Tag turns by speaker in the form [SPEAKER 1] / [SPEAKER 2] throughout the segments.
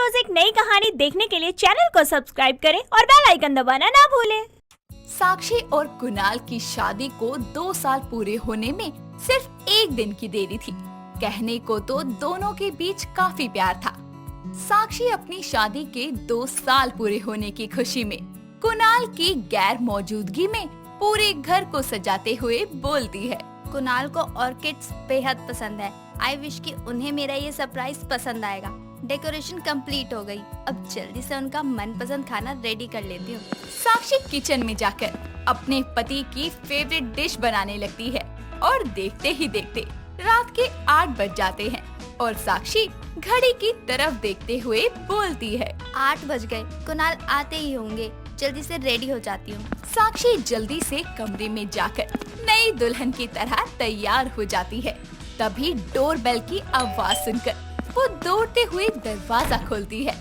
[SPEAKER 1] रोज एक नई कहानी देखने के लिए चैनल को सब्सक्राइब करें और बेल आइकन दबाना ना भूलें।
[SPEAKER 2] साक्षी और कुणाल की शादी को 2 साल पूरे होने में सिर्फ 1 दिन की देरी थी। कहने को तो दोनों के बीच काफी प्यार था। साक्षी अपनी शादी के 2 साल पूरे होने की खुशी में कुणाल की गैर मौजूदगी में पूरे घर को सजाते हुए बोलती है।
[SPEAKER 3] कुणाल को ऑर्किड्स बेहद पसंद है। आई विश कि उन्हें मेरा ये सरप्राइज पसंद आएगा। डेकोरेशन कंप्लीट हो गई, अब जल्दी से उनका मनपसंद खाना रेडी कर लेती हूँ।
[SPEAKER 2] साक्षी किचन में जाकर अपने पति की फेवरेट डिश बनाने लगती है और देखते ही देखते रात के 8 बज जाते हैं और साक्षी घड़ी की तरफ देखते हुए बोलती है,
[SPEAKER 3] 8 बज गए, कुणाल आते ही होंगे, जल्दी से रेडी हो जाती हूँ।
[SPEAKER 2] साक्षी जल्दी से कमरे में जाकर नई दुल्हन की तरह तैयार हो जाती है। तभी डोरबेल की आवाज सुनकर वो दौड़ते हुए दरवाजा खोलती है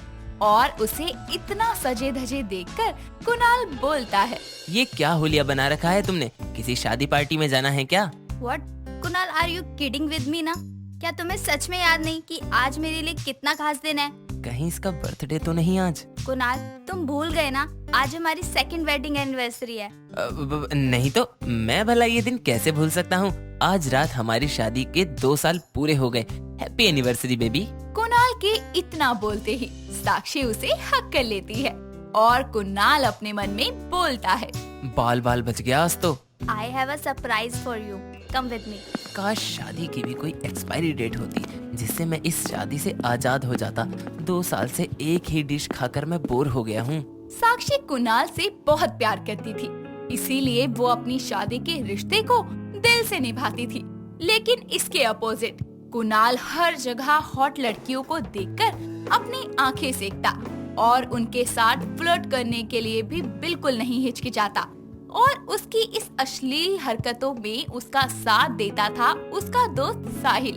[SPEAKER 2] और उसे इतना सजे धजे देखकर कुणाल बोलता है,
[SPEAKER 4] ये क्या होलिया बना रखा है तुमने? किसी शादी पार्टी में जाना है क्या?
[SPEAKER 3] What? Kunal, are you kidding with me ना? क्या तुम्हें सच में याद नहीं कि आज मेरे लिए कितना खास दिन है?
[SPEAKER 4] कहीं इसका बर्थडे तो नहीं आज?
[SPEAKER 3] कुणाल, तुम भूल गए ना, आज हमारी 2nd वेडिंग एनिवर्सरी है।
[SPEAKER 4] नहीं तो मैं भला ये दिन कैसे भूल सकता हूँ? आज रात हमारी शादी के 2 साल पूरे हो गए। Happy anniversary baby.
[SPEAKER 2] कुणाल के इतना बोलते ही साक्षी उसे हक कर लेती है और कुणाल अपने मन में बोलता है,
[SPEAKER 4] बाल बाल बच गया आज तो।
[SPEAKER 3] I have a surprise for you, come with me.
[SPEAKER 4] काश शादी की भी कोई एक्सपायरी डेट होती जिससे मैं इस शादी से आजाद हो जाता। 2 साल से एक ही डिश खाकर मैं बोर हो गया हूँ।
[SPEAKER 2] साक्षी कुणाल से बहुत प्यार करती थी, इसीलिए वो अपनी शादी के रिश्ते को दिल से निभाती थी। लेकिन इसके अपोजिट कुणाल हर जगह हॉट लड़कियों को देखकर अपनी आंखें सेकता और उनके साथ फ्लर्ट करने के लिए भी बिल्कुल नहीं हिचकिचाता और उसकी इस अश्लील हरकतों में उसका साथ देता था उसका दोस्त साहिल।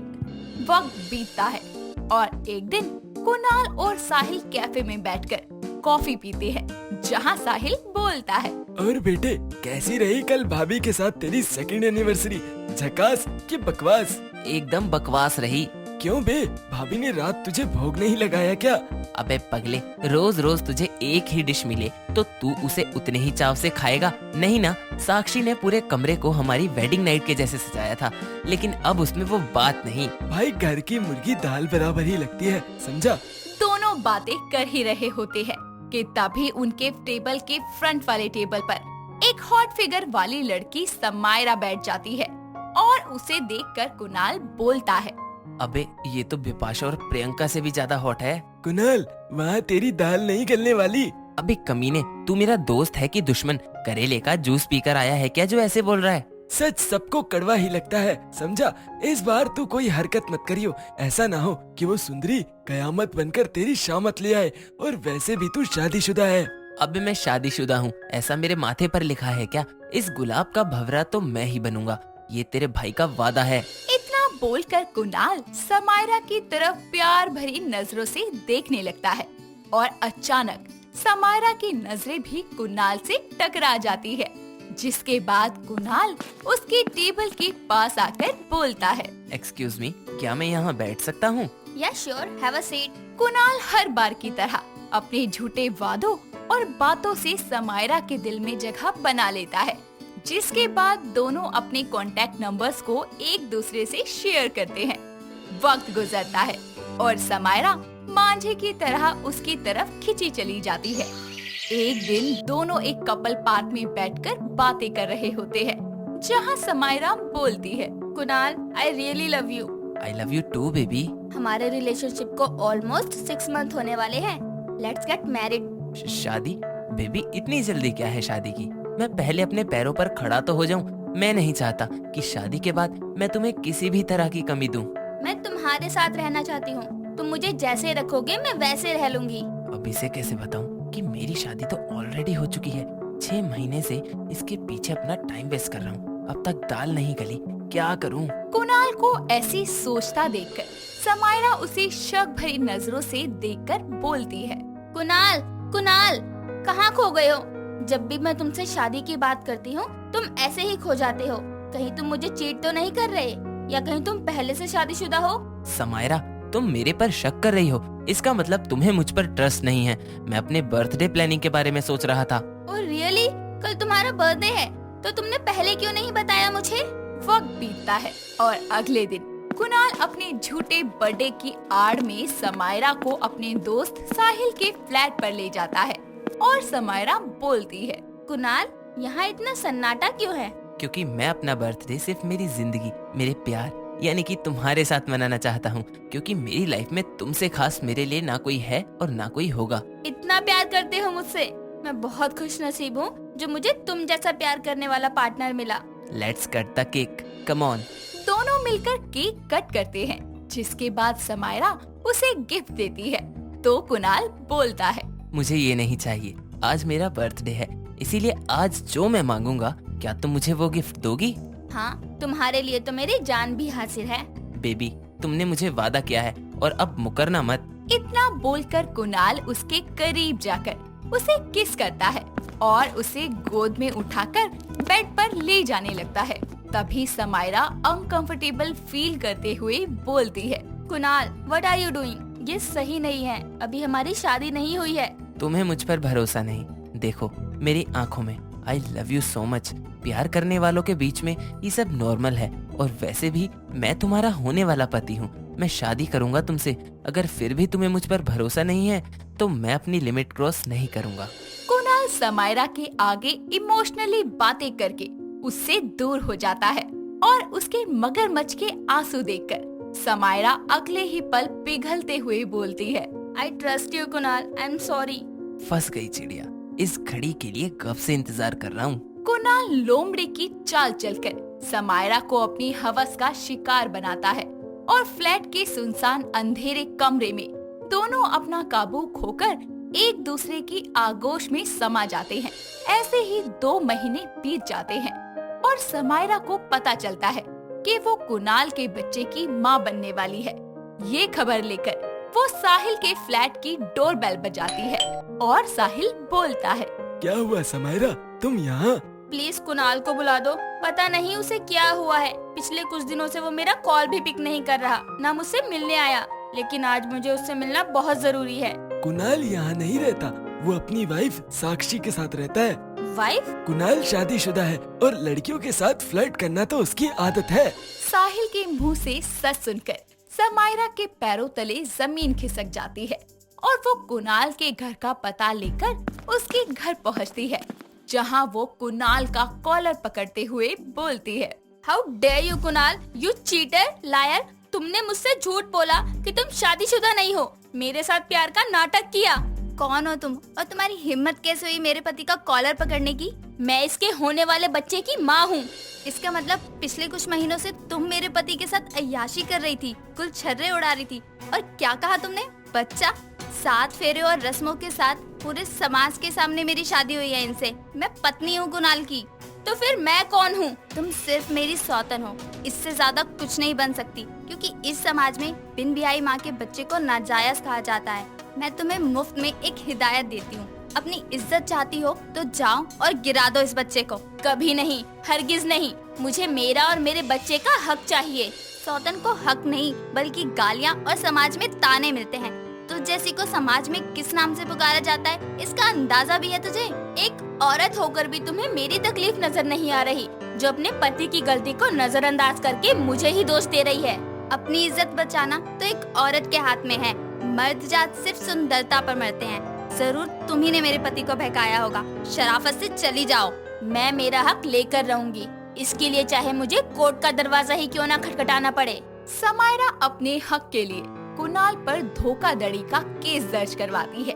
[SPEAKER 2] वक्त बीतता है और एक दिन कुणाल और साहिल कैफे में बैठकर कॉफी पीते हैं, जहां साहिल बोलता है,
[SPEAKER 5] और बेटे, कैसी रही कल भाभी के साथ तेरी 2nd एनिवर्सरी? झकास कि बकवास?
[SPEAKER 4] एकदम बकवास रही।
[SPEAKER 5] क्यों बे, भाभी ने रात तुझे भोग नहीं लगाया क्या?
[SPEAKER 4] अबे पगले, रोज रोज तुझे एक ही डिश मिले तो तू उसे उतने ही चाव से खाएगा नहीं ना? साक्षी ने पूरे कमरे को हमारी वेडिंग नाइट के जैसे सजाया था, लेकिन अब उसमें वो बात नहीं।
[SPEAKER 5] भाई, घर की मुर्गी दाल बराबर ही लगती है, समझा?
[SPEAKER 2] दोनों बातें कर ही रहे होते हैं कि तभी उनके टेबल के फ्रंट वाले टेबल पर एक हॉट फिगर वाली लड़की समायरा बैठ जाती है और उसे देखकर कुणाल बोलता है,
[SPEAKER 4] अबे ये तो बिपाशा और प्रियंका से भी ज्यादा हॉट है।
[SPEAKER 5] कुणाल, वहाँ तेरी दाल नहीं गलने वाली।
[SPEAKER 4] अबे कमीने, तू मेरा दोस्त है कि दुश्मन? करेले का जूस पीकर आया है क्या जो ऐसे बोल रहा है?
[SPEAKER 5] सच सबको कड़वा ही लगता है, समझा? इस बार तू कोई हरकत मत करियो, ऐसा ना हो कि वो सुंदरी कयामत बनकर तेरी शामत ले आए। और वैसे भी तू शादीशुदा है।
[SPEAKER 4] अबे मैं शादीशुदा हूँ, ऐसा मेरे माथे पर लिखा है क्या? इस गुलाब का भंवरा तो मैं ही बनूंगा, ये तेरे भाई का वादा है।
[SPEAKER 2] इतना बोलकर कुणाल समायरा की तरफ प्यार भरी नजरों से देखने लगता है और अचानक समायरा की नजरें भी कुणाल से टकरा जाती है, जिसके बाद कुणाल उसके टेबल के पास आकर बोलता है,
[SPEAKER 4] एक्सक्यूज मी, क्या मैं यहाँ बैठ सकता हूँ?
[SPEAKER 3] या sure, have a seat.
[SPEAKER 2] Kunal हर बार की तरह अपने झूठे वादों और बातों से समायरा के दिल में जगह बना लेता है, जिसके बाद दोनों अपने कॉन्टैक्ट नंबर्स को एक दूसरे से शेयर करते हैं। वक्त गुजरता है और समायरा मांझे की तरह उसकी तरफ खिंची चली जाती है। एक दिन दोनों एक कपल पार्क में बैठकर बातें कर रहे होते हैं, जहां समायरा बोलती है,
[SPEAKER 3] Kunal, I really love you.
[SPEAKER 4] I love you too baby.
[SPEAKER 3] हमारे रिलेशनशिप को ऑलमोस्ट 6 मंथ होने वाले हैं। Let's get married.
[SPEAKER 4] शादी? बेबी इतनी जल्दी क्या है शादी की? मैं पहले अपने पैरों पर खड़ा तो हो जाऊं। मैं नहीं चाहता कि शादी के बाद मैं तुम्हें किसी भी तरह की कमी दूं।
[SPEAKER 3] मैं तुम्हारे साथ रहना चाहती हूँ, तुम मुझे जैसे रखोगे मैं वैसे रह लूंगी।
[SPEAKER 4] अब इसे कैसे बताऊं कि मेरी शादी तो ऑलरेडी हो चुकी है। 6 महीने से इसके पीछे अपना टाइम वेस्ट कर रहा हूँ, अब तक दाल नहीं गली, क्या करूँ?
[SPEAKER 2] कुणाल को ऐसी सोचता देखकर समायरा उसे शक भरी नजरों से देखकर बोलती है,
[SPEAKER 3] कुणाल, कुणाल, कहाँ खो गए हो? जब भी मैं तुमसे शादी की बात करती हूँ तुम ऐसे ही खो जाते हो। कहीं तुम मुझे चीट तो नहीं कर रहे, या कहीं तुम पहले से शादीशुदा हो?
[SPEAKER 4] समायरा, तुम मेरे पर शक कर रही हो, इसका मतलब तुम्हें मुझ पर ट्रस्ट नहीं है। मैं अपने बर्थडे प्लानिंग के बारे में सोच रहा था।
[SPEAKER 3] Oh really? कल तुम्हारा बर्थडे है, तो तुमने पहले क्यों नहीं बताया मुझे?
[SPEAKER 2] वक्त बीतता है और अगले दिन कुणाल अपने झूठे बर्थडे की आड़ में समायरा को अपने दोस्त साहिल के फ्लैट पर ले जाता है और समायरा बोलती है,
[SPEAKER 3] कुणाल, यहाँ इतना सन्नाटा क्यों है?
[SPEAKER 4] क्योंकि मैं अपना बर्थडे सिर्फ मेरी जिंदगी, मेरे प्यार यानी कि तुम्हारे साथ मनाना चाहता हूँ, क्योंकि मेरी लाइफ में तुमसे खास मेरे लिए ना कोई है और ना कोई होगा।
[SPEAKER 3] इतना प्यार करते हो मुझसे? मैं बहुत खुश नसीब हूँ जो मुझे तुम जैसा प्यार करने वाला पार्टनर मिला।
[SPEAKER 4] Let's cut the cake, come on.
[SPEAKER 2] दोनों मिलकर केक कट करते हैं, जिसके बाद समायरा उसे गिफ्ट देती है तो कुणाल बोलता है,
[SPEAKER 4] मुझे ये नहीं चाहिए, आज मेरा बर्थडे है, इसीलिए आज जो मैं मांगूंगा क्या तुम मुझे वो गिफ्ट दोगी?
[SPEAKER 3] हाँ, तुम्हारे लिए तो मेरी जान भी हाजिर है।
[SPEAKER 4] बेबी, तुमने मुझे वादा किया है और अब मुकरना मत।
[SPEAKER 2] इतना बोलकर कुणाल उसके करीब जाकर उसे किस करता है और उसे गोद में उठाकर बेड पर ले जाने लगता है। तभी समायरा अनकंफर्टेबल फील करते हुए बोलती है,
[SPEAKER 3] Kunal, what are you doing? ये सही नहीं है, अभी हमारी शादी नहीं हुई है।
[SPEAKER 4] तुम्हें मुझ पर भरोसा नहीं? देखो मेरी आंखों में, आई लव यू सो मच। प्यार करने वालों के बीच में ये सब नॉर्मल है, और वैसे भी मैं तुम्हारा होने वाला पति हूँ। मैं शादी करूंगा तुमसे। अगर फिर भी तुम्हें मुझ पर भरोसा नहीं है तो मैं अपनी लिमिट क्रॉस नहीं करूंगा।
[SPEAKER 2] कुणाल समायरा के आगे इमोशनली बातें करके उससे दूर हो जाता है और उसके मगरमच्छ के आंसू देखकर समायरा अगले ही पल पिघलते हुए बोलती है,
[SPEAKER 3] I trust you Kunal, I am sorry.
[SPEAKER 4] फंस गई चिड़िया, इस घड़ी के लिए कब से इंतजार कर रहा हूँ।
[SPEAKER 2] कुणाल लोमड़ी की चाल चलकर समायरा को अपनी हवस का शिकार बनाता है और फ्लैट के सुनसान अंधेरे कमरे में दोनों अपना काबू खोकर एक दूसरे की आगोश में समा जाते हैं। ऐसे ही 2 महीने बीत जाते हैं और समायरा को पता चलता है कि वो कुणाल के बच्चे की माँ बनने वाली है। ये खबर लेकर वो साहिल के फ्लैट की डोरबेल बजाती है और साहिल बोलता है,
[SPEAKER 5] क्या हुआ समायरा, तुम यहाँ?
[SPEAKER 3] प्लीज कुणाल को बुला दो, पता नहीं उसे क्या हुआ है। पिछले कुछ दिनों से वो मेरा कॉल भी पिक नहीं कर रहा, ना मुझसे मिलने आया, लेकिन आज मुझे उससे मिलना बहुत जरूरी है।
[SPEAKER 5] कुणाल यहाँ नहीं रहता, वो अपनी वाइफ साक्षी के साथ रहता है।
[SPEAKER 3] वाइफ?
[SPEAKER 5] कुणाल शादीशुदा है और लड़कियों के साथ फ्लर्ट करना तो उसकी आदत है।
[SPEAKER 2] साहिल के मुंह से सच सुनकर समायरा के पैरों तले जमीन खिसक जाती है और वो कुणाल के घर का पता लेकर उसके घर पहुंचती है, जहां वो कुणाल का कॉलर पकड़ते हुए बोलती है,
[SPEAKER 3] how dare you Kunal, you cheater, liar. तुमने मुझसे झूठ बोला कि तुम शादीशुदा नहीं हो, मेरे साथ प्यार का नाटक किया। कौन हो तुम और तुम्हारी हिम्मत कैसे हुई मेरे पति का कॉलर पकड़ने की? मैं इसके होने वाले बच्चे की माँ हूँ। इसका मतलब पिछले कुछ महीनों से तुम मेरे पति के साथ अय्याशी कर रही थी, कुल छर्रे उड़ा रही थी। और क्या कहा तुमने? बच्चा? 7 फेरे और रस्मों के साथ पूरे समाज के सामने मेरी शादी हुई है इनसे। मैं पत्नी हूँ कुणाल की। तो फिर मैं कौन हूँ? तुम सिर्फ मेरी सौतन हो, इससे ज्यादा कुछ नहीं बन सकती, क्योंकि इस समाज में बिन ब्याही माँ के बच्चे को नाजायज कहा जाता है। मैं तुम्हें मुफ्त में एक हिदायत देती हूँ, अपनी इज्जत चाहती हो तो जाओ और गिरा दो इस बच्चे को। कभी नहीं, हरगिज नहीं, मुझे मेरा और मेरे बच्चे का हक चाहिए। सौतन को हक नहीं बल्कि गालियाँ और समाज में ताने मिलते हैं। तो जैसी को समाज में किस नाम से पुकारा जाता है, इसका अंदाजा भी है तुझे? एक औरत होकर भी तुम्हें मेरी तकलीफ नजर नहीं आ रही, जो अपने पति की गलती को नजरअंदाज करके मुझे ही दोष दे रही है। अपनी इज्जत बचाना तो एक औरत के हाथ में है। मर्द जात सिर्फ सुंदरता पर मरते हैं। जरूर तुम्ही ने मेरे पति को बहकाया होगा। शराफत से चली जाओ, मैं मेरा हक लेकर रहूंगी। इसके लिए चाहे मुझे कोर्ट का दरवाजा ही क्यों ना खटखटाना पड़े।
[SPEAKER 2] समायरा अपने हक के लिए कुणाल पर धोखाधड़ी का केस दर्ज करवाती है,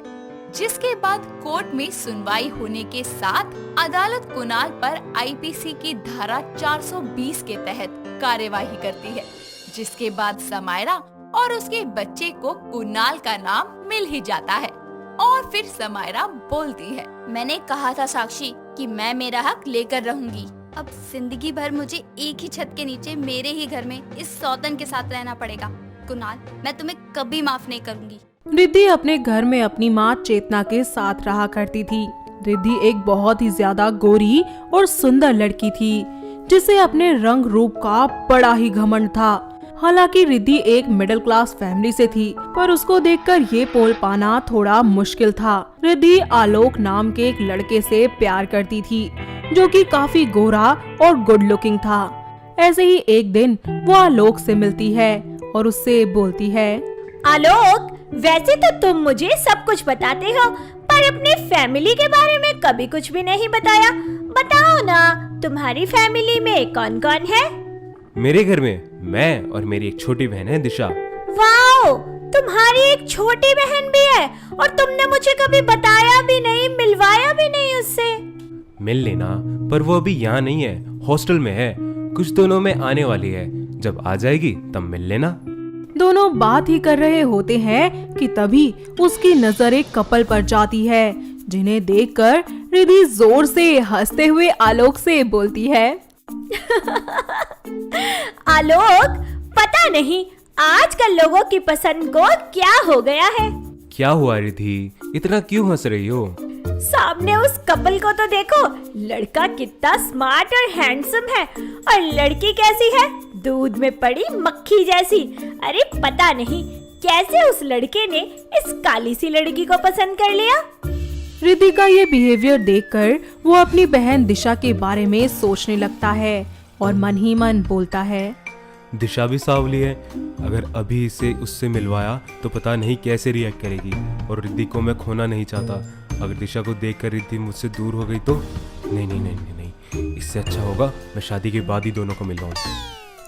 [SPEAKER 2] जिसके बाद कोर्ट में सुनवाई होने के साथ अदालत कुणाल पर आईपीसी की धारा 420 के तहत कार्यवाही करती है, जिसके बाद समायरा और उसके बच्चे को कुणाल का नाम मिल ही जाता है। और फिर समायरा बोलती है,
[SPEAKER 3] मैंने कहा था साक्षी कि मैं मेरा हक लेकर रहूंगी। अब जिंदगी भर मुझे एक ही छत के नीचे मेरे ही घर में इस सौतन के साथ रहना पड़ेगा। कुणाल, मैं तुम्हें कभी माफ नहीं करूंगी।
[SPEAKER 6] रिद्धि अपने घर में अपनी माँ चेतना के साथ रहा करती थी। रिद्धि एक बहुत ही ज्यादा गोरी और सुंदर लड़की थी, जिसे अपने रंग रूप का बड़ा ही घमंड था। हालांकि रिद्धि एक मिडिल क्लास फैमिली से थी, पर उसको देखकर ये पोल पाना थोड़ा मुश्किल था। रिद्धि आलोक नाम के एक लड़के से प्यार करती थी, जो कि काफी गोरा और गुड लुकिंग था। ऐसे ही एक दिन वो आलोक से मिलती है और उससे बोलती है,
[SPEAKER 1] आलोक, वैसे तो तुम मुझे सब कुछ बताते हो, पर अपने फैमिली के बारे में कभी कुछ भी नहीं बताया। बताओ ना, तुम्हारी फैमिली में कौन कौन है?
[SPEAKER 7] मेरे घर में मैं और मेरी एक छोटी बहन है दिशा।
[SPEAKER 1] वाओ, तुम्हारी एक छोटी बहन भी है और तुमने मुझे कभी बताया भी नहीं, मिलवाया भी नहीं उससे।
[SPEAKER 7] मिल लेना, पर वो अभी यहाँ नहीं है, हॉस्टल में है। कुछ दिनों में आने वाली है, जब आ जाएगी तब मिल लेना।
[SPEAKER 6] दोनों बात ही कर रहे होते हैं कि तभी उसकी नजर एक कपल पर जाती है, जिन्हें देखकर रिद्धि जोर से हंसते हुए आलोक से बोलती है,
[SPEAKER 1] आलोक, पता नहीं आजकल लोगों की पसंद को क्या हो गया है।
[SPEAKER 7] क्या हुआ रिद्धि, इतना क्यों हंस रही हो?
[SPEAKER 1] सामने उस कपल को तो देखो, लड़का कितना स्मार्ट और हैंडसम है और लड़की कैसी है, दूध में पड़ी मक्खी जैसी। अरे पता नहीं कैसे उस लड़के ने इस काली सी लड़की को पसंद कर लिया।
[SPEAKER 6] रिद्धि का ये बिहेवियर देखकर वो अपनी बहन दिशा के बारे में सोचने लगता है और मन ही मन बोलता है,
[SPEAKER 7] दिशा भी सांवली है, अगर अभी इसे उससे मिलवाया तो पता नहीं कैसे रिएक्ट करेगी। और रिद्धि को मैं खोना नहीं चाहता। अगर दिशा को देखकर रिद्धि मुझसे दूर हो गई तो नहीं नहीं नहीं नहीं नहीं, इससे अच्छा होगा मैं शादी के बाद ही दोनों को मिलवाऊं।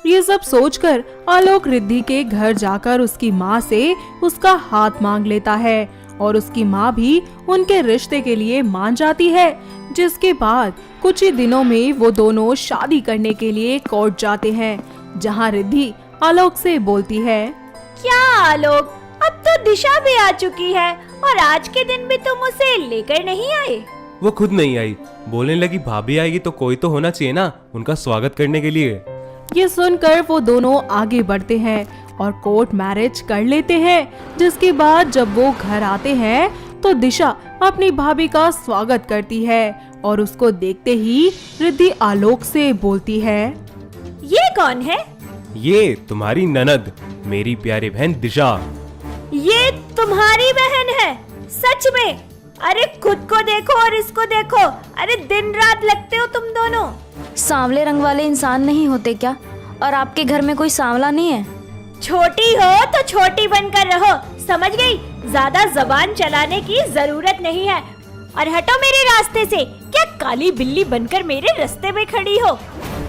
[SPEAKER 6] ये सब सोचकर आलोक रिद्धि के घर जाकर उसकी माँ से उसका हाथ मांग लेता है और उसकी माँ भी उनके रिश्ते के लिए मान जाती है। जिसके बाद कुछ ही दिनों में वो दोनों शादी करने के लिए कोर्ट जाते हैं, जहाँ रिद्धि आलोक से बोलती है,
[SPEAKER 1] क्या आलोक, अब तो दिशा भी आ चुकी है और आज के दिन भी तुम उसे लेकर नहीं आए?
[SPEAKER 7] वो खुद नहीं आई, बोलने लगी भाभी आएगी तो कोई तो होना चाहिए ना उनका स्वागत करने के लिए।
[SPEAKER 6] ये सुनकर वो दोनों आगे बढ़ते हैं और कोर्ट मैरिज कर लेते हैं। जिसके बाद जब वो घर आते हैं तो दिशा अपनी भाभी का स्वागत करती है और उसको देखते ही रिद्धि आलोक से बोलती है,
[SPEAKER 1] ये कौन है?
[SPEAKER 7] ये तुम्हारी ननद, मेरी प्यारी बहन दिशा।
[SPEAKER 1] ये तुम्हारी बहन है? सच में? अरे खुद को देखो और इसको देखो, अरे दिन रात लगते हो तुम दोनों।
[SPEAKER 3] सांवले रंग वाले इंसान नहीं होते क्या? और आपके घर में कोई सांवला नहीं है?
[SPEAKER 1] छोटी हो तो छोटी बनकर रहो, समझ गई? ज्यादा जबान चलाने की जरूरत नहीं है। और हटो मेरे रास्ते से, क्या काली बिल्ली बनकर मेरे रास्ते में खड़ी हो?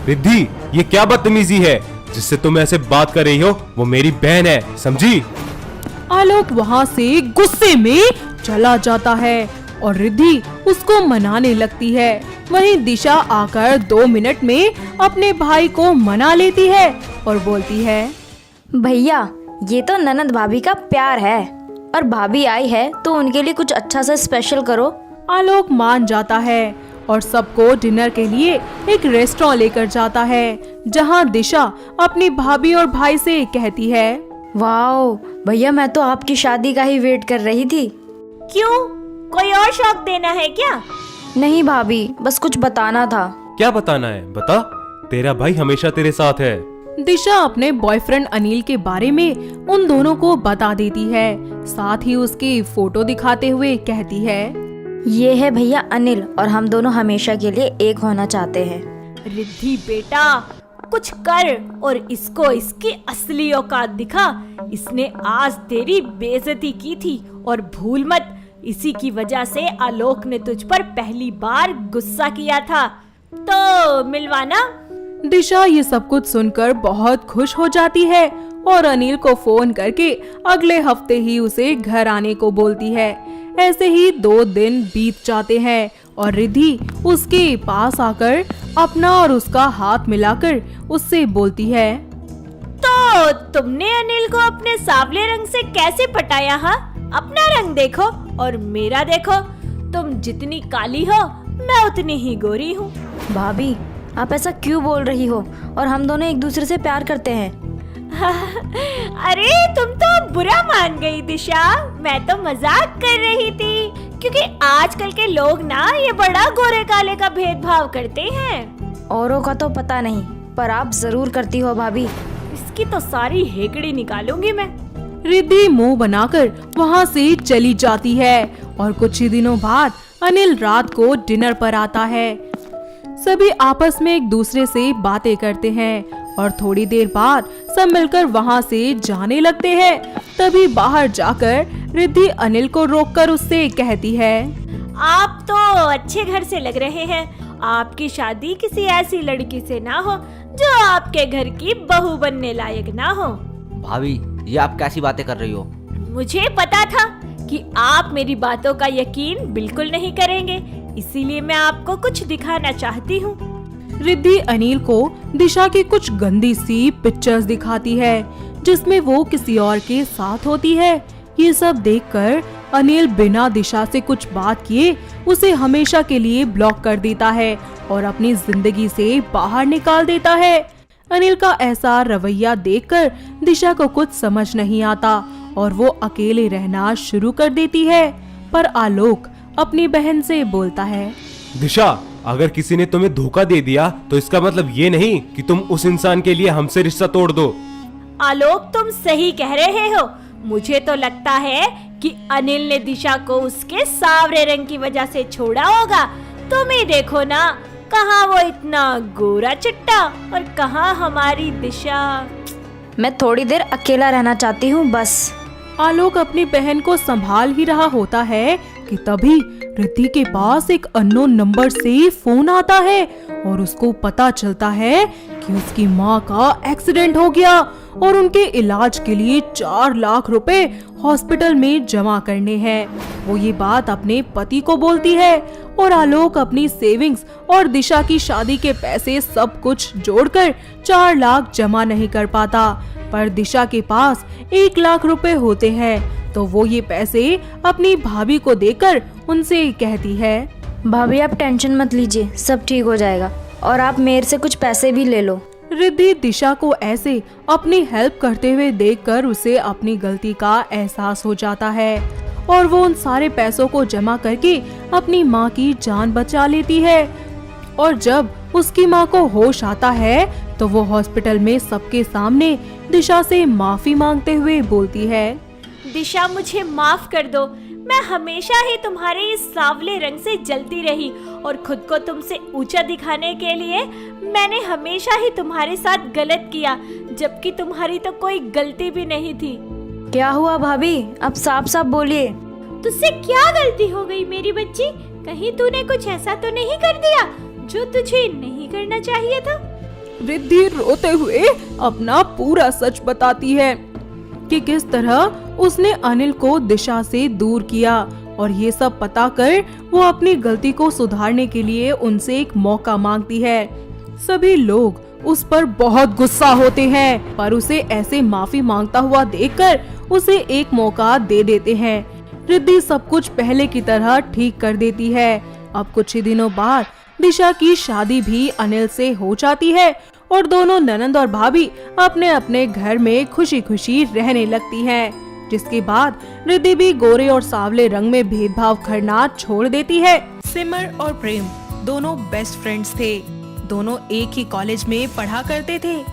[SPEAKER 7] रिद्धि, ये क्या बदतमीजी है जिससे तुम ऐसे बात कर रही हो? वो मेरी बहन है, समझी?
[SPEAKER 6] आलोक वहाँ से गुस्से में चला जाता है और रिद्धि उसको मनाने लगती है। वहीं दिशा आकर 2 मिनट में अपने भाई को मना लेती है और बोलती है,
[SPEAKER 3] भैया, ये तो ननद भाभी का प्यार है और भाभी आई है तो उनके लिए कुछ अच्छा सा स्पेशल करो।
[SPEAKER 6] आलोक मान जाता है और सबको डिनर के लिए एक रेस्टोरेंट लेकर जाता है, जहां दिशा अपनी भाभी और भाई से कहती है,
[SPEAKER 3] वाओ भैया, मैं तो आपकी शादी का ही वेट कर रही थी।
[SPEAKER 1] क्यों, कोई और शौक देना है क्या?
[SPEAKER 3] नहीं भाभी, बस कुछ बताना था।
[SPEAKER 7] क्या बताना है, बता। तेरा भाई हमेशा तेरे साथ है।
[SPEAKER 6] दिशा अपने बॉयफ्रेंड अनिल के बारे में उन दोनों को बता देती है, साथ ही उसकी फोटो दिखाते हुए कहती है,
[SPEAKER 3] ये है भैया अनिल और हम दोनों हमेशा के लिए एक होना चाहते हैं।
[SPEAKER 1] रिद्धि बेटा, कुछ कर और इसको इसकी असली औकात दिखा। इसने आज तेरी बेइज्जती की थी और भूल मत, इसी की वजह से आलोक ने तुझ पर पहली बार गुस्सा किया था। तो मिलवाना।
[SPEAKER 6] दिशा ये सब कुछ सुनकर बहुत खुश हो जाती है और अनिल को फोन करके अगले हफ्ते ही उसे घर आने को बोलती है। ऐसे ही 2 दिन बीत जाते हैं और रिद्धि उसके पास आकर अपना और उसका हाथ मिलाकर उससे बोलती है,
[SPEAKER 1] तो तुमने अनिल को अपने सांवले रंग से कैसे पटाया? हा? अपना रंग देखो और मेरा देखो, तुम जितनी काली हो मैं उतनी ही गोरी हूँ।
[SPEAKER 3] भाभी, आप ऐसा क्यों बोल रही हो? और हम दोनों एक दूसरे से प्यार करते हैं।
[SPEAKER 1] अरे तुम तो बुरा मान गई दिशा, मैं तो मजाक कर रही थी, क्योंकि आजकल के लोग ना ये बड़ा गोरे काले का भेदभाव करते हैं।
[SPEAKER 3] औरों का तो पता नहीं, पर आप जरूर करती हो भाभी।
[SPEAKER 1] इसकी तो सारी हेकड़ी निकालूंगी मैं।
[SPEAKER 6] रिद्धि मुंह बनाकर वहाँ से चली जाती है और कुछ ही दिनों बाद अनिल रात को डिनर पर आता है। सभी आपस में एक दूसरे से बातें करते हैं और थोड़ी देर बाद सब मिलकर वहाँ से जाने लगते हैं। तभी बाहर जाकर रिद्धि अनिल को रोककर उससे कहती है,
[SPEAKER 1] आप तो अच्छे घर से लग रहे हैं। आपकी शादी किसी ऐसी लड़की से ना हो जो आपके घर की बहू बनने लायक ना हो।
[SPEAKER 8] भाभी, ये आप कैसी बातें कर रही हो?
[SPEAKER 1] मुझे पता था कि आप मेरी बातों का यकीन बिल्कुल नहीं करेंगे, इसीलिए मैं आपको कुछ दिखाना चाहती हूँ।
[SPEAKER 6] रिद्धि अनिल को दिशा की कुछ गंदी सी पिक्चर्स दिखाती है जिसमें वो किसी और के साथ होती है। ये सब देखकर अनिल बिना दिशा से कुछ बात किए उसे हमेशा के लिए ब्लॉक कर देता है और अपनी जिंदगी से बाहर निकाल देता है। अनिल का ऐसा रवैया देखकर दिशा को कुछ समझ नहीं आता और वो अकेले रहना शुरू कर देती है। पर आलोक अपनी बहन से बोलता है,
[SPEAKER 7] दिशा, अगर किसी ने तुम्हें धोखा दे दिया तो इसका मतलब ये नहीं कि तुम उस इंसान के लिए हमसे रिश्ता तोड़ दो।
[SPEAKER 1] आलोक, तुम सही कह रहे हो। मुझे तो लगता है कि अनिल ने दिशा को उसके सावरे रंग की वजह से छोड़ा होगा। तुम ही देखो ना, कहाँ वो इतना गोरा चिट्टा और कहाँ हमारी दिशा।
[SPEAKER 3] मैं थोड़ी देर अकेला रहना चाहती हूँ बस।
[SPEAKER 6] आलोक अपनी बहन को संभाल ही रहा होता है कि तभी रिद्धि के पास एक अननोन नंबर से फोन आता है और उसको पता चलता है कि उसकी माँ का एक्सीडेंट हो गया और उनके इलाज के लिए 4 लाख रुपए हॉस्पिटल में जमा करने हैं। वो ये बात अपने पति को बोलती है और आलोक अपनी सेविंग्स और दिशा की शादी के पैसे सब कुछ जोड़कर 4 लाख जमा नहीं कर पाता। पर दिशा के पास 1 लाख रुपए होते हैं तो वो ये पैसे अपनी भाभी को देकर उनसे कहती है,
[SPEAKER 3] भाभी आप टेंशन मत लीजिए, सब ठीक हो जाएगा और आप मेरे से कुछ पैसे भी ले लो।
[SPEAKER 6] रिद्धि दिशा को ऐसे अपनी हेल्प करते हुए देखकर उसे अपनी गलती का एहसास हो जाता है और वो उन सारे पैसों को जमा करके अपनी माँ की जान बचा लेती है। और जब उसकी माँ को होश आता है तो वो हॉस्पिटल में सबके सामने दिशा से माफी मांगते हुए बोलती है,
[SPEAKER 1] दिशा, मुझे माफ कर दो। मैं हमेशा ही तुम्हारे इस सांवले रंग से जलती रही और खुद को तुमसे ऊंचा दिखाने के लिए मैंने हमेशा ही तुम्हारे साथ गलत किया, जबकि तुम्हारी तो कोई गलती भी नहीं थी।
[SPEAKER 3] क्या हुआ भाभी, अब साफ साफ बोलिए।
[SPEAKER 1] तुझसे क्या गलती हो गई मेरी बच्ची? कहीं तूने कुछ ऐसा तो नहीं कर दिया जो तुझे नहीं करना चाहिए था?
[SPEAKER 6] रिद्धि रोते हुए अपना पूरा सच बताती है कि किस तरह उसने अनिल को दिशा से दूर किया और ये सब पता कर वो अपनी गलती को सुधारने के लिए उनसे एक मौका मांगती है। सभी लोग उस पर बहुत गुस्सा होते हैं पर उसे ऐसे माफी मांगता हुआ देखकर उसे एक मौका दे देते हैं। रिद्धि सब कुछ पहले की तरह ठीक कर देती है। अब कुछ ही दिनों बाद दिशा की शादी भी अनिल से हो जाती है और दोनों ननंद और भाभी अपने अपने घर में खुशी खुशी रहने लगती हैं। जिसके बाद रिद्धि भी गोरे और सांवले रंग में भेदभाव करना छोड़ देती है। सिमर और प्रेम दोनों बेस्ट फ्रेंड्स थे। दोनों एक ही कॉलेज में पढ़ा करते थे।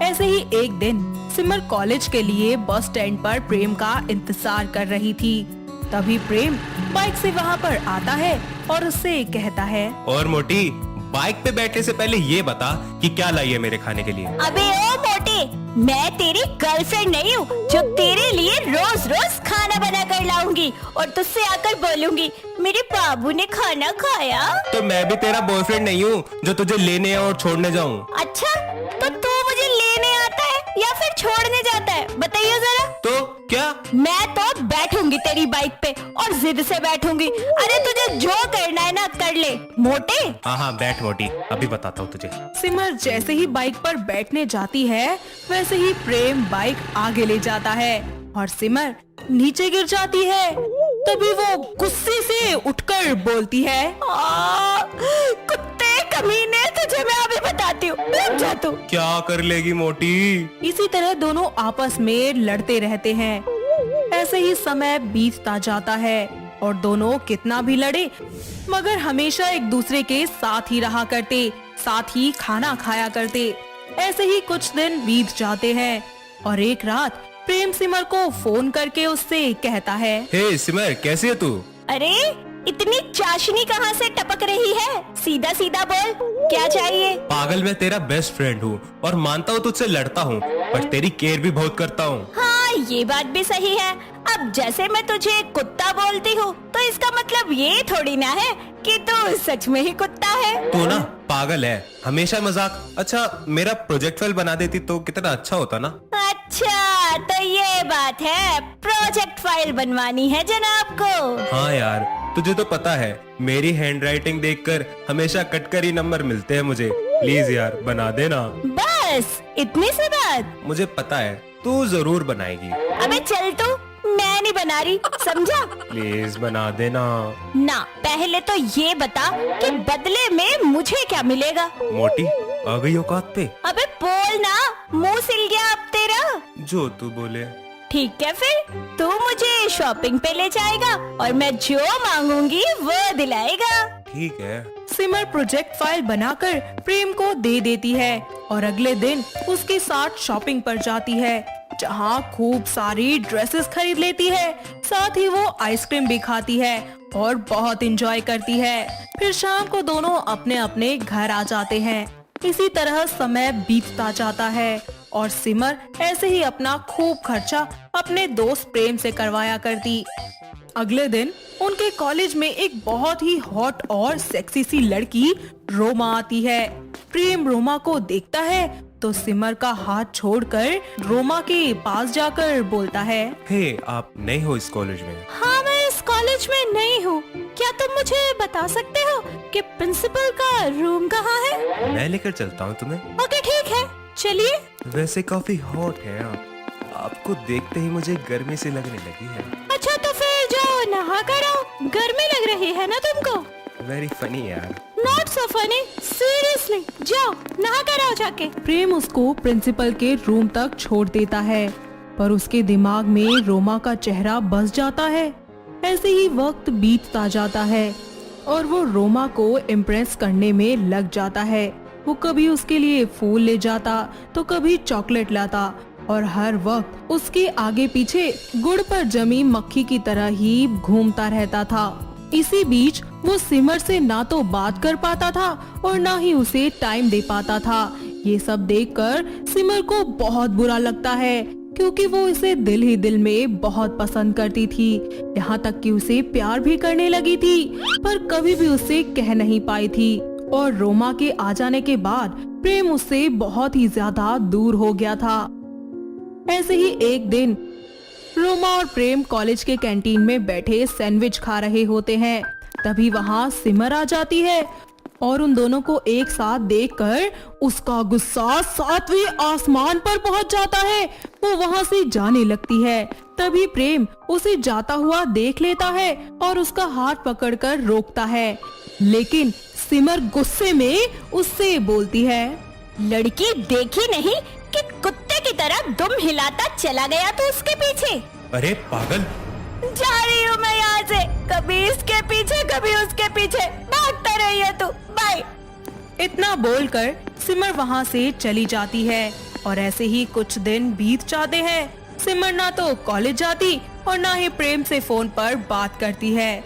[SPEAKER 6] ऐसे ही एक दिन सिमर कॉलेज के लिए बस स्टैंड पर प्रेम का इंतजार कर रही थी। तभी प्रेम बाइक से वहाँ पर आता है और उससे कहता है,
[SPEAKER 7] और मोटी, बाइक पे बैठने से पहले ये बता कि क्या लाई है मेरे खाने के लिए।
[SPEAKER 1] अबे ओ मोटे, मैं तेरी गर्लफ्रेंड नहीं हूँ जो तेरे लिए रोज रोज खाना बना कर लाऊंगी और तुझसे आकर बोलूंगी मेरे बाबू ने खाना खाया।
[SPEAKER 7] तो मैं भी तेरा बॉयफ्रेंड नहीं हूँ जो तुझे लेने और छोड़ने जाऊँ।
[SPEAKER 1] अच्छा, तो तू मुझे लेने आता है या फिर छोड़ने जाता है, बताइए जरा।
[SPEAKER 7] तो क्या?
[SPEAKER 1] मैं तो बैठूंगी तेरी बाइक पे और जिद से बैठूंगी। अरे तुझे जो करना है ना कर ले मोटे।
[SPEAKER 7] हाँ बैठ मोटी, अभी बताता हूँ तुझे।
[SPEAKER 6] सिमर जैसे ही बाइक पर बैठने जाती है वैसे ही प्रेम बाइक आगे ले जाता है और सिमर नीचे गिर जाती है। तभी वो गुस्से से उठकर बोलती है, कुत्ते कमीने, तुझे मैं अभी बताती हूँ, लग जा तू।
[SPEAKER 7] क्या कर लेगी मोटी?
[SPEAKER 6] इसी तरह दोनों आपस में लड़ते रहते हैं। ऐसे ही समय बीतता जाता है और दोनों कितना भी लड़े मगर हमेशा एक दूसरे के साथ ही रहा करते, साथ ही खाना खाया करते। ऐसे ही कुछ दिन बीत जाते हैं और एक रात प्रेम सिमर को फोन करके उससे कहता है,
[SPEAKER 7] हे सिमर, कैसी है तू?
[SPEAKER 1] अरे इतनी चाशनी कहाँ से टपक रही है? सीधा सीधा बोल, क्या चाहिए?
[SPEAKER 7] पागल, मैं तेरा बेस्ट फ्रेंड हूँ और मानता हूँ तुझसे लड़ता हूँ, पर तेरी केयर भी बहुत करता हूँ।
[SPEAKER 1] हाँ, ये बात भी सही है। अब जैसे मैं तुझे कुत्ता बोलती हूँ तो इसका मतलब ये थोड़ी ना है कि तू सच में ही कुत्ता है।
[SPEAKER 7] तू ना पागल है, हमेशा मजाक। अच्छा, मेरा प्रोजेक्ट फाइल बना देती तो कितना अच्छा होता ना।
[SPEAKER 1] अच्छा, तो ये बात है, प्रोजेक्ट फाइल बनवानी है जनाब को?
[SPEAKER 7] हाँ यार, तुझे तो पता है मेरी हैंडराइटिंग देखकर हमेशा कटकरी नंबर मिलते हैं मुझे। प्लीज यार, बना देना।
[SPEAKER 1] बस इतनी सी बात?
[SPEAKER 7] मुझे पता है तू जरूर बनाएगी।
[SPEAKER 1] अबे चल तू, मैं नहीं बना रही, समझा?
[SPEAKER 7] प्लीज बना देना
[SPEAKER 1] ना, पहले तो ये बता कि बदले में मुझे क्या मिलेगा?
[SPEAKER 7] मोटी, आ गई औकात पे।
[SPEAKER 1] अबे बोल ना, मुंह सिल गया अब तेरा।
[SPEAKER 7] जो तू बोले।
[SPEAKER 1] ठीक है, फिर तू मुझे शॉपिंग पे ले जाएगा और मैं जो मांगूंगी वो दिलाएगा।
[SPEAKER 7] ठीक है।
[SPEAKER 6] सिमर प्रोजेक्ट फाइल बनाकर प्रेम को दे देती है और अगले दिन उसके साथ शॉपिंग पर जाती है, जहाँ खूब सारी ड्रेसेस खरीद लेती है। साथ ही वो आइसक्रीम भी खाती है और बहुत एंजॉय करती है। फिर शाम को दोनों अपने अपने घर आ जाते हैं। इसी तरह समय बीतता जाता है और सिमर ऐसे ही अपना खूब खर्चा अपने दोस्त प्रेम से करवाया करती। अगले दिन उनके कॉलेज में एक बहुत ही हॉट और सेक्सी सी लड़की रोमा आती है। प्रेम रोमा को देखता है तो सिमर का हाथ छोड़कर रोमा के पास जाकर बोलता है,
[SPEAKER 7] हे, आप नए हो इस कॉलेज में?
[SPEAKER 1] हाँ, मैं इस कॉलेज में नई हूँ। क्या तुम मुझे बता सकते हो कि प्रिंसिपल का रूम कहाँ है?
[SPEAKER 7] मैं लेकर चलता हूँ तुम्हें।
[SPEAKER 1] ओके ठीक है, चलिए।
[SPEAKER 7] वैसे काफी हॉट है आप। आपको देखते ही मुझे गर्मी से लगने लगी है।
[SPEAKER 1] अच्छा, तो फिर जो नहा कर आओ, गर्मी लग रही है ना तुमको?
[SPEAKER 7] वेरी फनी यार।
[SPEAKER 1] Not so funny, seriously. जाओ नहा कर आओ जाके।
[SPEAKER 6] प्रेम उसको प्रिंसिपल के रूम तक छोड़ देता है, पर उसके दिमाग में रोमा का चेहरा बस जाता है। ऐसे ही वक्त बीतता जाता है और वो रोमा को इम्प्रेस करने में लग जाता है। वो कभी उसके लिए फूल ले जाता तो कभी चॉकलेट लाता और हर वक्त उसके आगे पीछे गुड़ पर जमी मक्खी की तरह ही घूमता रहता था। इसी बीच वो सिमर से ना तो बात कर पाता था और ना ही उसे टाइम दे पाता था। ये सब देखकर सिमर को बहुत बुरा लगता है, क्योंकि वो इसे दिल ही दिल में बहुत पसंद करती थी। यहाँ तक कि उसे प्यार भी करने लगी थी, पर कभी भी उससे कह नहीं पाई थी। और रोमा के आ जाने के बाद प्रेम उससे बहुत ही ज्यादा दूर हो गया था। ऐसे ही एक दिन रोमा और प्रेम कॉलेज के कैंटीन में बैठे सैंडविच खा रहे होते हैं। तभी वहाँ सिमर आ जाती है और उन दोनों को एक साथ देखकर उसका गुस्सा 7वें आसमान पर पहुँच जाता है। वो वहाँ से जाने लगती है। तभी प्रेम उसे जाता हुआ देख लेता है और उसका हाथ पकड़कर रोकता है, लेकिन सिमर गुस्से में उससे बोलती है,
[SPEAKER 1] लड़की देखी नहीं कि कुत्ते की तरह दुम हिलाता चला गया तो उसके पीछे?
[SPEAKER 7] अरे पागल,
[SPEAKER 1] जा रही हूँ मैं यहाँ से, कभी इसके पीछे कभी उसके पीछे, भागता रही है तू। बाय।
[SPEAKER 6] इतना बोलकर सिमर वहाँ से चली जाती है और ऐसे ही कुछ दिन बीत जाते हैं। सिमर ना तो कॉलेज जाती और ना ही प्रेम से फोन पर बात करती है।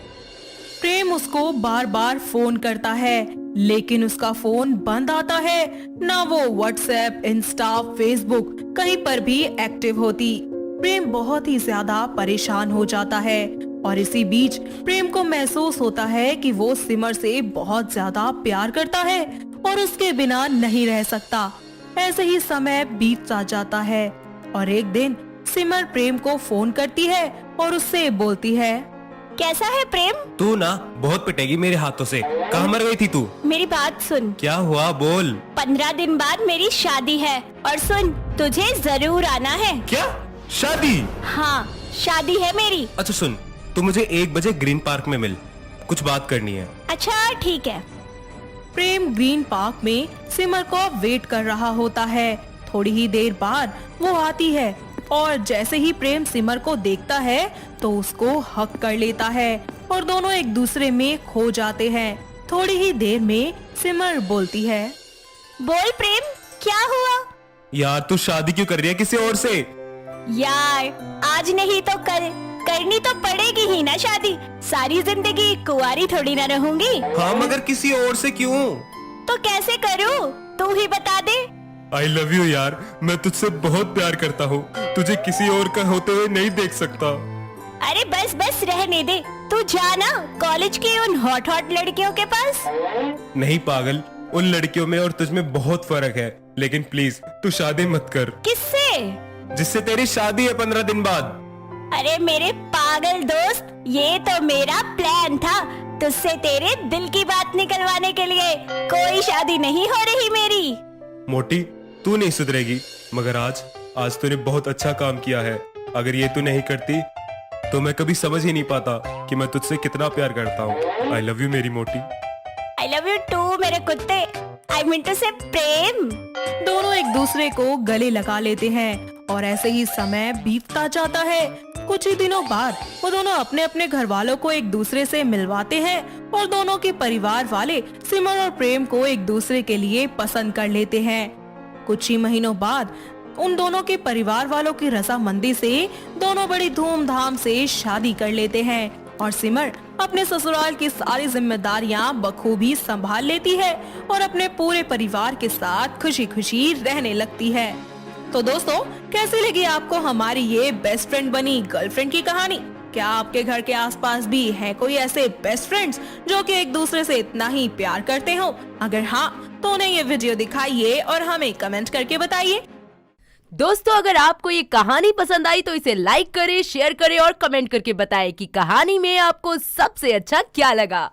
[SPEAKER 6] प्रेम उसको बार बार फोन करता है, लेकिन उसका फोन बंद आता है। ना वो व्हाट्सएप, इंस्टा, फेसबुक कहीं पर भी एक्टिव होती। प्रेम बहुत ही ज्यादा परेशान हो जाता है और इसी बीच प्रेम को महसूस होता है कि वो सिमर से बहुत ज्यादा प्यार करता है और उसके बिना नहीं रह सकता। ऐसे ही समय बीतता जाता है और एक दिन सिमर प्रेम को फोन करती है और उससे बोलती है,
[SPEAKER 1] कैसा है प्रेम?
[SPEAKER 7] तू ना बहुत पिटेगी मेरे हाथों से। कहाँ मर गई थी तू?
[SPEAKER 1] मेरी बात सुन।
[SPEAKER 7] क्या हुआ, बोल।
[SPEAKER 1] 15 दिन बाद मेरी शादी है और सुन, तुझे जरूर आना है।
[SPEAKER 7] क्या शादी?
[SPEAKER 1] हाँ, शादी है मेरी।
[SPEAKER 7] अच्छा सुन, तू मुझे 1 बजे ग्रीन पार्क में मिल, कुछ बात करनी है।
[SPEAKER 1] अच्छा ठीक है।
[SPEAKER 6] प्रेम ग्रीन पार्क में सिमर को वेट कर रहा होता है। थोड़ी ही देर बाद वो आती है और जैसे ही प्रेम सिमर को देखता है तो उसको हक कर लेता है और दोनों एक दूसरे में खो जाते हैं। थोड़ी ही देर में सिमर बोलती है,
[SPEAKER 1] बोल प्रेम, क्या हुआ?
[SPEAKER 7] यार तू शादी क्यों कर रही है किसी और से?
[SPEAKER 1] यार आज नहीं तो कल करनी तो पड़ेगी ही ना शादी। सारी जिंदगी कुंवारी थोड़ी ना रहूंगी।
[SPEAKER 7] हाँ मगर किसी और से क्यों?
[SPEAKER 1] तो कैसे करूँ तू ही बता दे।
[SPEAKER 7] आई लव यू यार, मैं तुझसे बहुत प्यार करता हूँ, तुझे किसी और का होते हुए नहीं देख सकता।
[SPEAKER 1] अरे बस बस रहने दे, तू जाना कॉलेज की उन हॉट हॉट लड़कियों के पास।
[SPEAKER 7] नहीं पागल, उन लड़कियों में और तुझ में बहुत फर्क है। लेकिन प्लीज तू शादी मत कर।
[SPEAKER 1] किससे?
[SPEAKER 7] जिससे तेरी शादी है 15 दिन बाद।
[SPEAKER 1] अरे मेरे पागल दोस्त, ये तो मेरा प्लान था, तुझसे तेरे दिल की बात निकलवाने के लिए। कोई शादी नहीं हो रही मेरी।
[SPEAKER 7] मोटी तू नहीं सुधरेगी, मगर आज तूने बहुत अच्छा काम किया है। अगर ये तू नहीं करती तो मैं कभी समझ ही नहीं पाता कि मैं तुझसे कितना प्यार करता हूँ। आई लव यू मेरी मोटी।
[SPEAKER 1] आई लव यू टू मेरे कुत्ते। आई मीन टू से प्रेम।
[SPEAKER 6] दोनों एक दूसरे को गले लगा लेते हैं और ऐसे ही समय बीतता जाता है। कुछ ही दिनों बाद वो दोनों अपने अपने घर वालों को एक दूसरे से मिलवाते हैं और दोनों के परिवार वाले सिमर और प्रेम को एक दूसरे के लिए पसंद कर लेते हैं। कुछ ही महीनों बाद उन दोनों के परिवार वालों की रजामंदी से दोनों बड़ी धूमधाम से शादी कर लेते हैं और सिमर अपने ससुराल की सारी जिम्मेदारियां बखूबी संभाल लेती है और अपने पूरे परिवार के साथ खुशी खुशी रहने लगती है। तो दोस्तों, कैसी लगी आपको हमारी ये बेस्ट फ्रेंड बनी गर्लफ्रेंड की कहानी? क्या आपके घर के आसपास भी है कोई ऐसे बेस्ट फ्रेंड्स जो कि एक दूसरे से इतना ही प्यार करते हो? अगर हाँ तो उन्हें ये वीडियो दिखाइए और हमें कमेंट करके बताइए।
[SPEAKER 9] दोस्तों, अगर आपको ये कहानी पसंद आई तो इसे लाइक करें, शेयर करें और कमेंट करके बताएं कि कहानी में आपको सबसे अच्छा क्या लगा।